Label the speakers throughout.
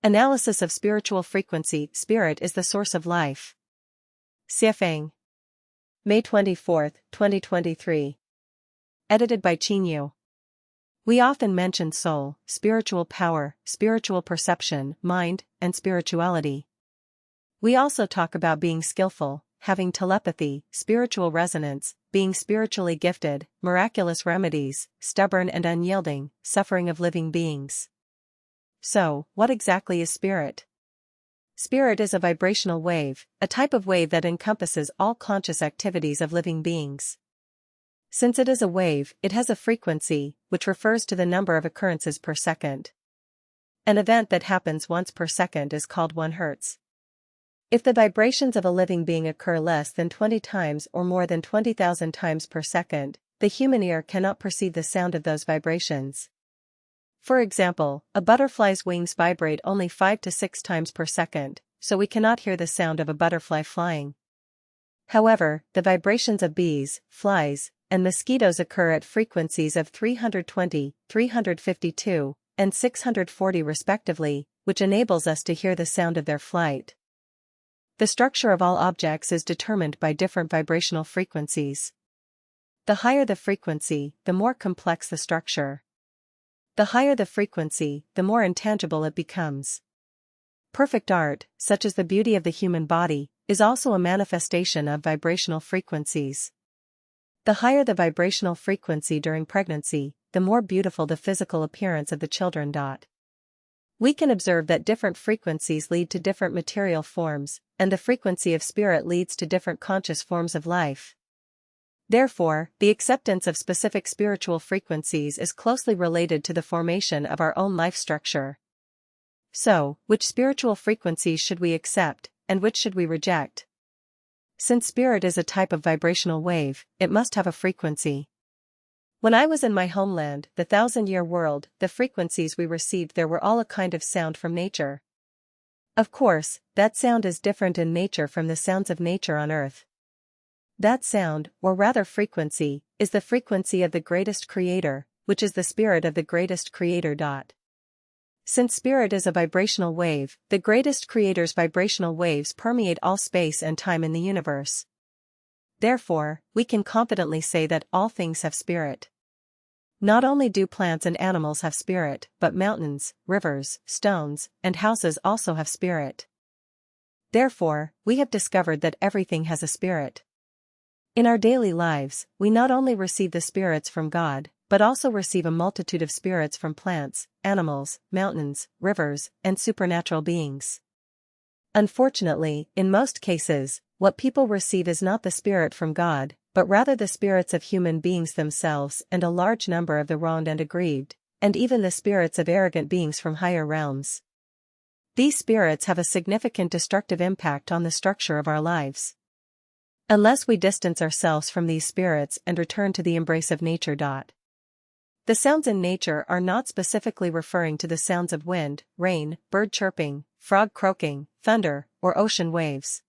Speaker 1: Analysis of spiritual frequency. Spirit is the source of life. Siafang. May 24, 2023. Edited by Chinyu. We often mention soul, spiritual power, spiritual perception, mind, and spirituality. We also talk about being skillful, having telepathy, spiritual resonance, being spiritually gifted, miraculous remedies, stubborn and unyielding, suffering of living beings. So, what exactly is spirit? Spirit is a vibrational wave, a type of wave that encompasses all conscious activities of living beings. Since it is a wave, it has a frequency, which refers to the number of occurrences per second. An event that happens once per second is called 1 Hz. If the vibrations of a living being occur less than 20 times or more than 20,000 times per second, the human ear cannot perceive the sound of those vibrations. For example, a butterfly's wings vibrate only 5 to 6 times per second, so we cannot hear the sound of a butterfly flying. However, the vibrations of bees, flies, and mosquitoes occur at frequencies of 320, 352, and 640 respectively, which enables us to hear the sound of their flight. The structure of all objects is determined by different vibrational frequencies. The higher the frequency, the more complex the structure. The higher the frequency, the more intangible it becomes. Perfect art, such as the beauty of the human body, is also a manifestation of vibrational frequencies. The higher the vibrational frequency during pregnancy, the more beautiful the physical appearance of the children. We can observe that different frequencies lead to different material forms, and the frequency of spirit leads to different conscious forms of life. Therefore, the acceptance of specific spiritual frequencies is closely related to the formation of our own life structure. So, which spiritual frequencies should we accept, and which should we reject? Since spirit is a type of vibrational wave, it must have a frequency. When I was in my homeland, the 1,000-year world, the frequencies we received there were all a kind of sound from nature. Of course, that sound is different in nature from the sounds of nature on earth. That sound, or rather frequency, is the frequency of the greatest creator, which is the spirit of the greatest creator. Since spirit is a vibrational wave, the greatest creator's vibrational waves permeate all space and time in the universe. Therefore, we can confidently say that all things have spirit. Not only do plants and animals have spirit, but mountains, rivers, stones, and houses also have spirit. Therefore, we have discovered that everything has a spirit. In our daily lives, we not only receive the spirits from God, but also receive a multitude of spirits from plants, animals, mountains, rivers, and supernatural beings. Unfortunately, in most cases, what people receive is not the spirit from God, but rather the spirits of human beings themselves and a large number of the wronged and aggrieved, and even the spirits of arrogant beings from higher realms. These spirits have a significant destructive impact on the structure of our lives. Unless we distance ourselves from these spirits and return to the embrace of nature. The sounds in nature are not specifically referring to the sounds of wind, rain, bird chirping, frog croaking, thunder, or ocean waves.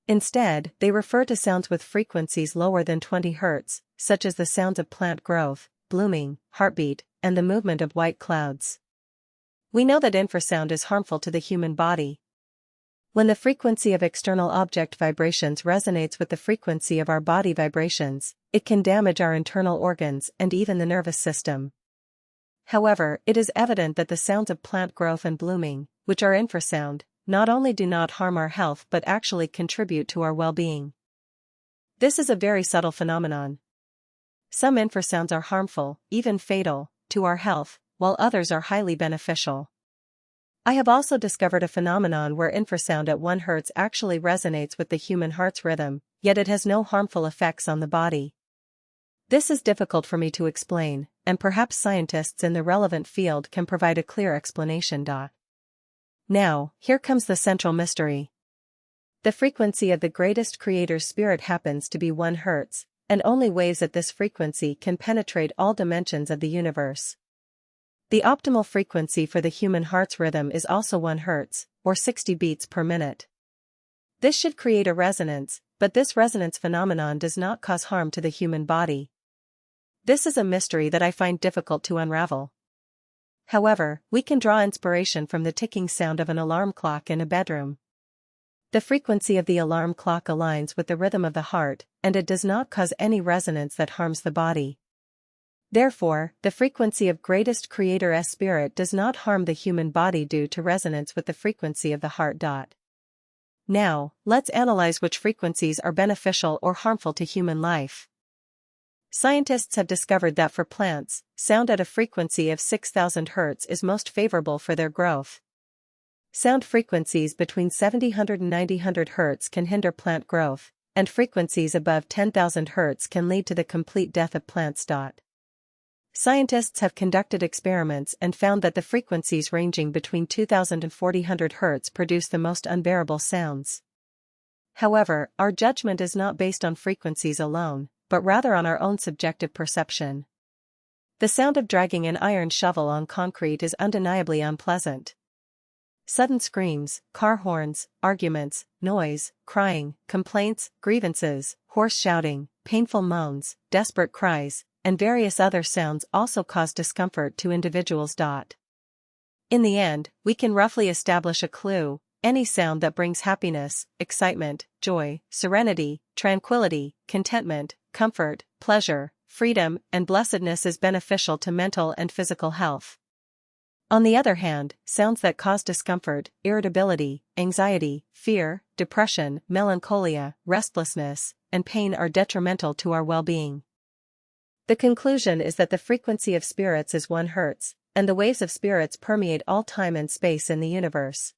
Speaker 1: Instead, they refer to sounds with frequencies lower than 20 Hz, such as the sounds of plant growth, blooming, heartbeat, and the movement of white clouds. We know that infrasound is harmful to the human body. When the frequency of external object vibrations resonates with the frequency of our body vibrations, it can damage our internal organs and even the nervous system. However, it is evident that the sounds of plant growth and blooming, which are infrasound, not only do not harm our health but actually contribute to our well-being. This is a very subtle phenomenon. Some infrasounds are harmful, even fatal, to our health, while others are highly beneficial. I have also discovered a phenomenon where infrasound at 1 Hz actually resonates with the human heart's rhythm, yet it has no harmful effects on the body. This is difficult for me to explain, and perhaps scientists in the relevant field can provide a clear explanation. Now, here comes the central mystery. The frequency of the greatest creator's spirit happens to be 1 Hz, and only waves at this frequency can penetrate all dimensions of the universe. The optimal frequency for the human heart's rhythm is also 1 Hz, or 60 beats per minute. This should create a resonance, but this resonance phenomenon does not cause harm to the human body. This is a mystery that I find difficult to unravel. However, we can draw inspiration from the ticking sound of an alarm clock in a bedroom. The frequency of the alarm clock aligns with the rhythm of the heart, and it does not cause any resonance that harms the body. Therefore, the frequency of greatest Creator's spirit does not harm the human body due to resonance with the frequency of the heart. Now, let's analyze which frequencies are beneficial or harmful to human life. Scientists have discovered that for plants, sound at a frequency of 6,000 Hz is most favorable for their growth. Sound frequencies between 700 and 900 Hz can hinder plant growth, and frequencies above 10,000 Hz can lead to the complete death of plants. Scientists have conducted experiments and found that the frequencies ranging between 2,000 and 4,000 Hz produce the most unbearable sounds. However, our judgment is not based on frequencies alone, but rather on our own subjective perception. The sound of dragging an iron shovel on concrete is undeniably unpleasant. Sudden screams, car horns, arguments, noise, crying, complaints, grievances, hoarse shouting, painful moans, desperate cries, and various other sounds also cause discomfort to individuals. In the end, we can roughly establish a clue: any sound that brings happiness, excitement, joy, serenity, tranquility, contentment, comfort, pleasure, freedom, and blessedness is beneficial to mental and physical health. On the other hand, sounds that cause discomfort, irritability, anxiety, fear, depression, melancholia, restlessness, and pain are detrimental to our well-being. The conclusion is that the frequency of spirits is 1 Hz, and the waves of spirits permeate all time and space in the universe.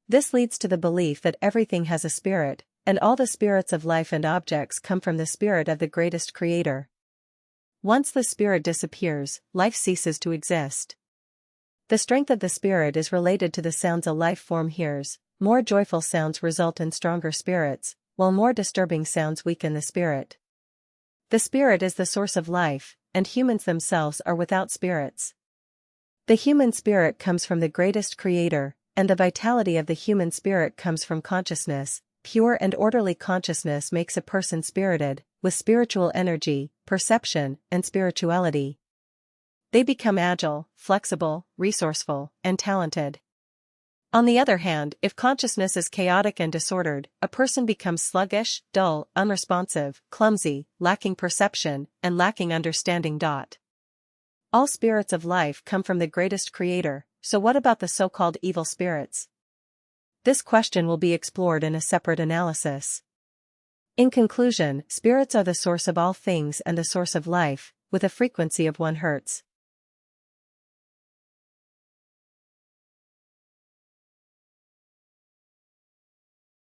Speaker 1: This leads to the belief that everything has a spirit, and all the spirits of life and objects come from the spirit of the greatest Creator. Once the spirit disappears, life ceases to exist. The strength of the spirit is related to the sounds a life form hears. More joyful sounds result in stronger spirits, while more disturbing sounds weaken the spirit. The spirit is the source of life, and humans themselves are without spirits. The human spirit comes from the greatest Creator, and the vitality of the human spirit comes from consciousness. Pure and orderly consciousness makes a person spirited, with spiritual energy, perception, and spirituality. They become agile, flexible, resourceful, and talented. On the other hand, if consciousness is chaotic and disordered, a person becomes sluggish, dull, unresponsive, clumsy, lacking perception, and lacking understanding. All spirits of life come from the greatest Creator, so what about the so-called evil spirits? This question will be explored in a separate analysis. In conclusion, spirits are the source of all things and the source of life, with a frequency of 1 Hz.